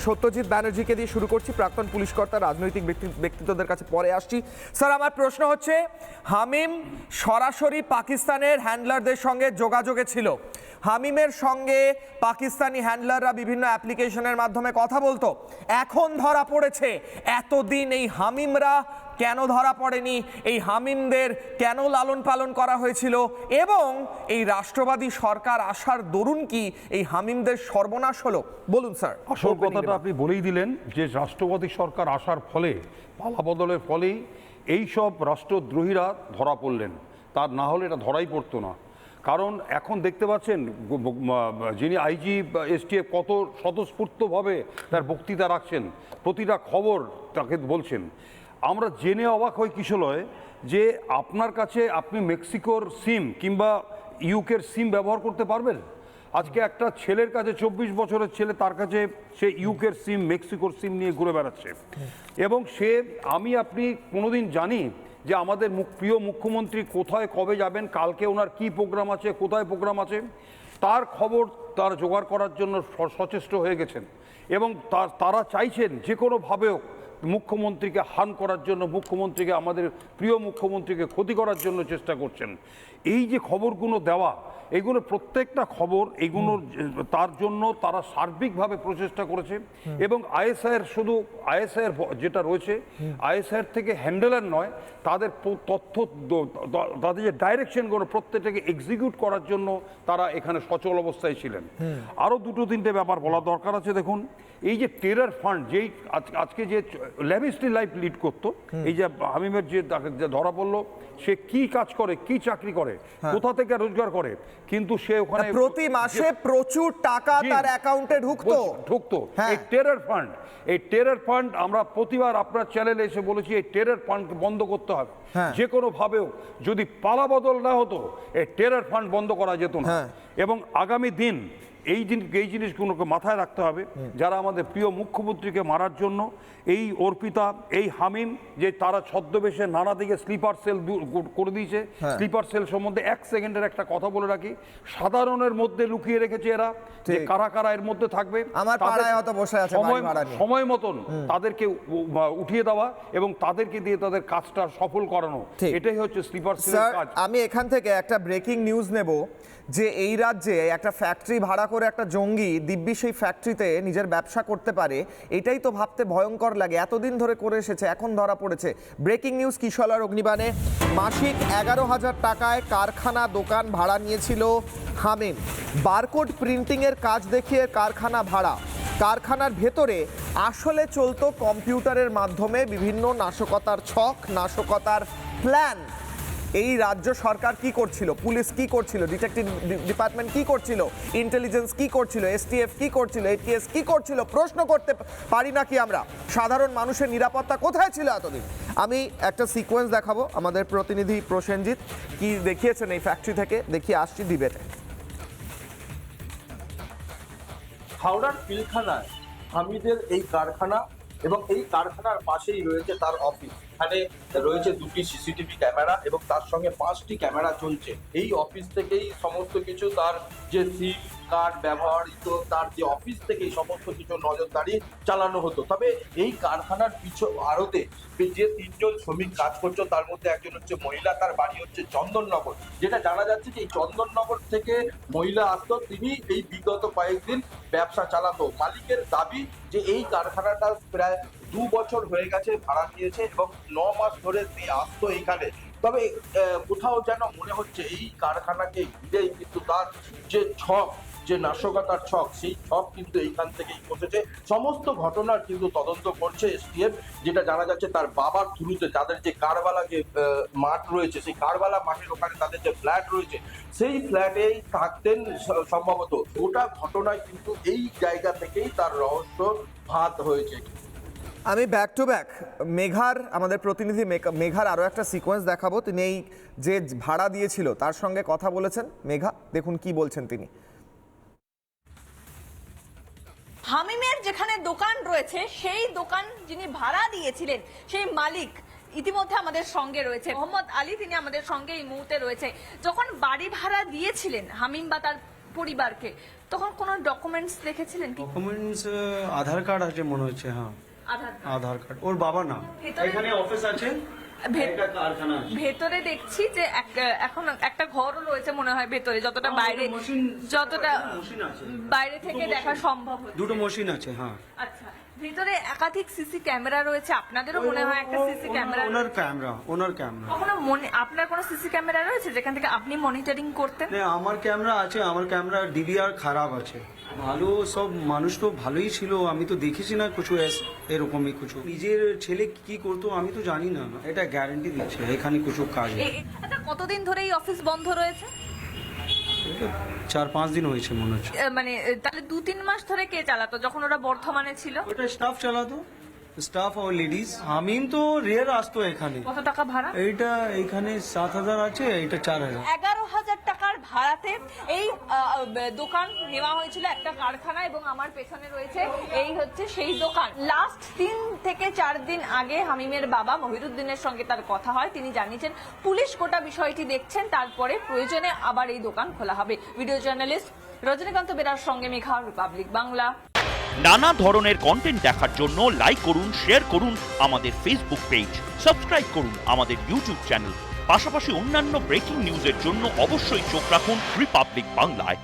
সত্যজিৎ ব্যানার্জিকে দিয়ে শুরু করছি, প্রাক্তন পুলিশ কর্তা, রাজনৈতিক ব্যক্তিত্বদের কাছে পরে আসছি। স্যার, আমার প্রশ্ন হচ্ছে, হামিম সরাসরি পাকিস্তানের হ্যান্ডলারদের সঙ্গে যোগাযোগে ছিল। হামিমের সঙ্গে পাকিস্তানি হ্যান্ডলাররা বিভিন্ন অ্যাপ্লিকেশনের মাধ্যমে কথা বলতো। এখন ধরা পড়েছে, এতদিন এই হামিমরা কেন ধরা পড়েনি, এই হামিমদের কেন লালন পালন করা হয়েছিল, এবং এই রাষ্ট্রবাদী সরকার আসার দরুন কি এই হামিমদের সর্বনাশ হলো? বলুন স্যার। আসল কথাটা আপনি বলেই দিলেন যে রাষ্ট্রবাদী সরকার আসার ফলে, পালাবদলের ফলেই এই সব রাষ্ট্রদ্রোহীরা ধরা পড়লেন। তার না হলে এটা ধরাই পড়তো না। কারণ এখন দেখতে পাচ্ছেন যিনি আইজি এসটিএফ কত স্বতঃস্ফূর্তভাবে তার বক্তৃতা রাখছেন, প্রতিটা খবর তাকে বলছেন। আমরা জেনে অবাক হই কিশলয় যে আপনার কাছে আপনি মেক্সিকোর সিম কিংবা ইউকের সিম ব্যবহার করতে পারবেন। আজকে একটা ছেলের কাছে, 24 বছরের ছেলে, তার কাছে সে ইউকের সিম, মেক্সিকোর সিম নিয়ে ঘুরে বেড়াচ্ছে। এবং সে, আপনি কোনোদিন জানি যে আমাদের প্রিয় মুখ্যমন্ত্রী কোথায় কবে যাবেন, কালকে ওনার কি প্রোগ্রাম আছে, কোথায় প্রোগ্রাম আছে, তার খবর তার জোগাড় করার জন্য সচেষ্ট হয়ে গেছেন। এবং তারা চাইছেন যে কোনোভাবেও মুখ্যমন্ত্রীকে হার্ম করার জন্য, মুখ্যমন্ত্রীকে, আমাদের প্রিয় মুখ্যমন্ত্রীকে ক্ষতি করার জন্য চেষ্টা করছেন। এই যে খবরগুলো দেওয়া, এগুলো প্রত্যেকটা খবর, এগুলো তার জন্য তারা সার্বিকভাবে প্রচেষ্টা করেছে। এবং আইএসআইয়ের, শুধু আইএসআইয়ের যেটা রয়েছে, আইএসআইয়ের থেকে হ্যান্ডেলার নয়, তাদের তথ্য, তাদের যে ডাইরেকশনগুলো প্রত্যেকটাকে এক্সিকিউট করার জন্য তারা এখানে সচল অবস্থায় ছিলেন। আরও দুটো তিনটে ব্যাপার বলা দরকার আছে। দেখুন, এই যে টেরার ফান্ড, যেই আজকে যে ল্যাভিশলি লাইফ লিড করতো, এই যে হামিমের যে ধরা পড়লো, সে কি কাজ করে, কি চাকরি করে, কোথা থেকে রোজগার করে, কিন্তু সে ওখানে প্রতি মাসে প্রচুর টাকা তার অ্যাকাউন্টে ঢুকতো। এই টেরার ফান্ড আমরা প্রতিবার আপনার চ্যানেলে এসে বলেছি, এই টেরার ফান্ডকে বন্ধ করতে হবে। যে কোনো ভাবেও যদি পালাবদল না হতো, এই টেরার ফান্ড বন্ধ করা যেত না। এবং আগামী দিন এই জিনিসগুলোকে মাথায় রাখতে হবে। যারা আমাদের প্রিয় মুখ্যমন্ত্রীকে মারার জন্য, এই অর্পিতা, এই হামিম, যে তারা ছদ্মবেশে নানা দিকে স্লিপার সেল করে দিয়েছে। স্লিপার সেল সম্বন্ধে 1 সেকেন্ডের একটা কথা বলে রাখি, সাধারণের মধ্যে লুকিয়ে রেখেছে এরা, যে কারা কারা এর মধ্যে থাকবে। সময় মতন তাদেরকে উঠিয়ে দেওয়া এবং তাদেরকে দিয়ে তাদের কাজটা সফল করানো, এটাই হচ্ছে স্লিপার সেলের কাজ। আমি এখান থেকে একটা ব্রেকিং নিউজ নেব, যে এই রাজ্যে একটা ফ্যাক্টরি ভাড়া করে একটা জঙ্গি দিব্যি সেই ফ্যাক্টরিতে নিজের ব্যবসা করতে পারে, এটাই তো ভাবতে ভয়ঙ্কর লাগে। এতদিন ধরে করে এসেছে, এখন ধরা পড়েছে। ব্রেকিং নিউজ কিশলয়ের অগ্নিবাণে। মাসিক 11,000 টাকায় কারখানা দোকান ভাড়া নিয়েছিল হামিম। বারকোড প্রিন্টিংয়ের কাজ দেখিয়ে কারখানা ভাড়া। কারখানার ভেতরে আসলে চলতো কম্পিউটারের মাধ্যমে বিভিন্ন নাশকতার ছক, নাশকতার প্ল্যান। এই রাজ্য সরকার কি করছিল, পুলিশ কি করছিল, ডিটেকটিভ ডিপার্টমেন্ট কি করছিল, ইন্টেলিজেন্স কি করছিল, এসটিএফ কি করছিল, এটিএস কি করছিল, প্রশ্ন করতে পারি নাকি আমরা? সাধারণ মানুষের নিরাপত্তা কোথায় ছিল এতদিন? আমি একটা সিকোয়েন্স দেখাবো, আমাদের প্রতিনিধি প্রসেনজিৎ কি দেখিয়েছেন এই ফ্যাক্টরি থেকে, দেখিয়ে আসছি ডিবেটে। হাওড়ার পিলখানায় হামিদের এই কারখানা, এবং এই কারখানার পাশেই রয়েছে তার অফিস। এখানে রয়েছে 2টি সিসিটিভি ক্যামেরা এবং তার সঙ্গে 5টি ক্যামেরা চলছে। এই অফিস থেকেই সমস্ত কিছু, তার যে সিম কার্ড ব্যবহৃত, তার যে অফিস থেকেই সমস্ত কিছু নজরদারি চালানো হতো। তবে এই কারখানার আড়তে যে 3জন শ্রমিক কাজ করছে, তার মধ্যে একজন হচ্ছে মহিলা, তার বাড়ি হচ্ছে চন্দননগর। যেটা জানা যাচ্ছে যে এই চন্দননগর থেকে মহিলা আসতো, তিনি এই বিগত কয়েকদিন ব্যবসা চালাতো। মালিকের দাবি যে এই কারখানাটা প্রায় 2 বছর হয়ে গেছে ভাড়া নিয়েছে এবং 9 মাস ধরে তিনি আসতো এইখানে। তবে কোথাও যেন মনে হচ্ছে এই কারখানাকে ঘিরেই কিন্তু তার যে ছক, যে নাশকতার ছক, সেই ছক কিন্তু এইখান থেকেই বসেছে। সমস্ত ঘটনার কিন্তু তদন্ত করছে এসটিএফ। যেটা জানা যাচ্ছে তার বাবার থ্রুতে, তাদের যে কারবালা যে মাঠ রয়েছে, সেই কারবালা মাঠের ওখানে তাদের যে ফ্ল্যাট রয়েছে, সেই ফ্ল্যাটেই থাকতেন সম্ভবত। গোটা ঘটনায় কিন্তু এই জায়গা থেকেই তার রহস্য ভাত হয়েছে। আমি ব্যাক টু ব্যাক মেঘার, আমাদের প্রতিনিধি মেঘার আরও একটা সিকোয়েন্স দেখাবো। তিনি এই যে ভাড়া দিয়েছিল তার সঙ্গে কথা বলেছেন। মেঘা, দেখুন কি বলছেন তিনি। হামিমের যেখানে দোকান রয়েছে, সেই দোকান যিনি ভাড়া দিয়েছিলেন, সেই মালিক ইতিমধ্যে আমাদের সঙ্গে রয়েছে। মোহাম্মদ আলী, তিনি আমাদের সঙ্গে এই মুহূর্তে রয়েছে। যখন বাড়ি ভাড়া দিয়েছিলেন হামিম বা তার পরিবারকে, তখন কোনো ডকুমেন্টস দেখেছিলেন কি? ডকুমেন্টস আধার কার্ড আছে মনে হচ্ছে, হ্যাঁ আধার কার্ড। আধার কার্ড ওর বাবা না। ভেতরে- এখানে অফিস আছে, ভে- একটা কারখানা আছে। ভেতরে দেখছি যে এখন একটা ঘরও রয়েছে মনে হয় ভেতরে, যতটা বাইরে যতটা মেশিন আছে, বাইরে থেকে দেখা সম্ভব হচ্ছে। দুটো মেশিন আছে, হ্যাঁ। আচ্ছা, ভিতরে একাধিক সিসি ক্যামেরা রয়েছে, আপনাদেরও মনে হয় একটা সিসি ক্যামেরা। ওনার ক্যামেরা কখনো মনে আপনার কোনো সিসি ক্যামেরা রয়েছে যেখান থেকে আপনি মনিটরিং করতেন? না, আমার ক্যামেরা আছে, আমার ক্যামেরা ডিভিআর খারাপ আছে। ভালো সব মানুষ তো ভালোই ছিল, আমি তো দেখেছি না কিছু এরকমই কিছু। নিজের ছেলে কি করতো আমি তো জানি না, এটা গ্যারান্টি দিচ্ছে এখানে কিছু কাজ। আচ্ছা, কতদিন ধরে এই অফিস বন্ধ রয়েছে? 4-5 দিন হয়েছে মনে হচ্ছে। মানে তাহলে 2-3 মাস ধরে কে চালাতো যখন ওরা বর্ধমানে ছিল? ওটা স্টাফ চালাতো, স্টাফ আর লেডিস। আমি তো রেয়ার আসতো এখানে। কত টাকা ভাড়া? এইটা এখানে 7,000 আছে, এটা 4,000। 11,000 টাকার ভাড়াতে এই দোকান নেওয়া হয়েছিল, একটা কারখানা, এবং আমার পেছনে রয়েছে এই হচ্ছে সেই দোকান। লাস্ট 3 থেকে 4 দিন আগে হামিমের বাবা মহিরুদ্দিনের সঙ্গে তার কথা হয়, তিনি জানিয়েছেন পুলিশ গোটা বিষয়টি দেখছেন, তারপরে প্রয়োজনে আবার এই দোকান খোলা হবে। ভিডিও জার্নালিস্ট রজনীকান্ত বেরার সঙ্গে মেঘা, রিপাবলিক বাংলা। নানা ধরনের কন্টেন্ট দেখার জন্য লাইক করুন, শেয়ার করুন আমাদের ফেসবুক পেজ, সাবস্ক্রাইব করুন আমাদের ইউটিউব চ্যানেল। পাশাপাশি অন্যান্য ব্রেকিং নিউজের জন্য অবশ্যই চোখ রাখুন রিপাবলিক বাংলায়।